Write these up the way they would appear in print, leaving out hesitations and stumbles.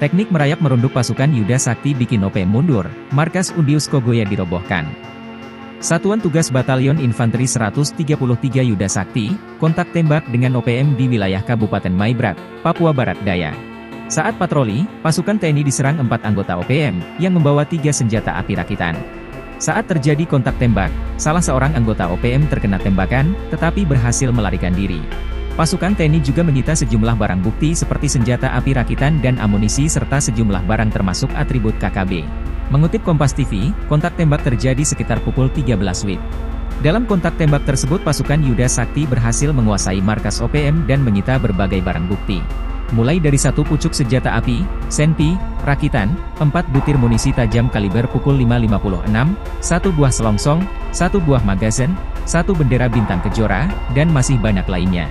Teknik merayap merunduk pasukan Yuda Sakti bikin OPM mundur, markas Undius Kogoya dirobohkan. Satuan Tugas Batalion Infanteri 133 Yuda Sakti, kontak tembak dengan OPM di wilayah Kabupaten Maibrat, Papua Barat Daya. Saat patroli, pasukan TNI diserang 4 anggota OPM, yang membawa 3 senjata api rakitan. Saat terjadi kontak tembak, salah seorang anggota OPM terkena tembakan, tetapi berhasil melarikan diri. Pasukan TNI juga menyita sejumlah barang bukti seperti senjata api rakitan dan amunisi serta sejumlah barang termasuk atribut KKB. Mengutip Kompas TV, kontak tembak terjadi sekitar pukul 13 WIB. Dalam kontak tembak tersebut pasukan Yuda Sakti berhasil menguasai markas OPM dan menyita berbagai barang bukti. Mulai dari 1 pucuk senjata api, senpi, rakitan, 4 butir munisi tajam kaliber pukul 5.56, 1 buah selongsong, 1 buah magazin, 1 bendera bintang kejora, dan masih banyak lainnya.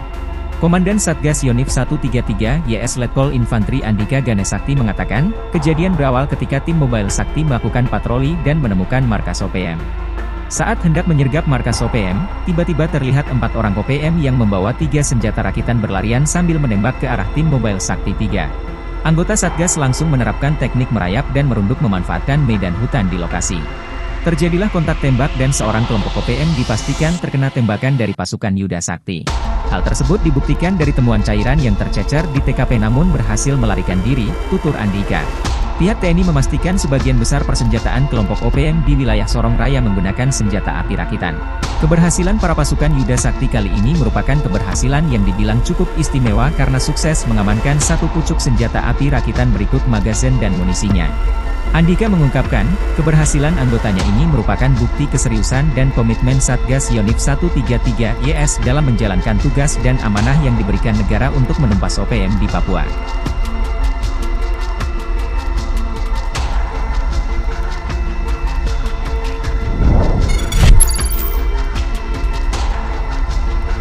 Komandan Satgas Yonif 133 YS Letkol Infanteri Andika Ganesakti mengatakan, kejadian berawal ketika tim Mobile Sakti melakukan patroli dan menemukan markas OPM. Saat hendak menyergap markas OPM, tiba-tiba terlihat 4 orang OPM yang membawa 3 senjata rakitan berlarian sambil menembak ke arah tim Mobile Sakti 3. Anggota Satgas langsung menerapkan teknik merayap dan merunduk memanfaatkan medan hutan di lokasi. Terjadilah kontak tembak dan seorang kelompok OPM dipastikan terkena tembakan dari pasukan Yuda Sakti. Hal tersebut dibuktikan dari temuan cairan yang tercecer di TKP namun berhasil melarikan diri, tutur Andika. Pihak TNI memastikan sebagian besar persenjataan kelompok OPM di wilayah Sorong Raya menggunakan senjata api rakitan. Keberhasilan para pasukan Yuda Sakti kali ini merupakan keberhasilan yang dibilang cukup istimewa karena sukses mengamankan 1 pucuk senjata api rakitan berikut magazin dan munisinya. Andika mengungkapkan, keberhasilan anggotanya ini merupakan bukti keseriusan dan komitmen Satgas Yonif 133 YS dalam menjalankan tugas dan amanah yang diberikan negara untuk menumpas OPM di Papua.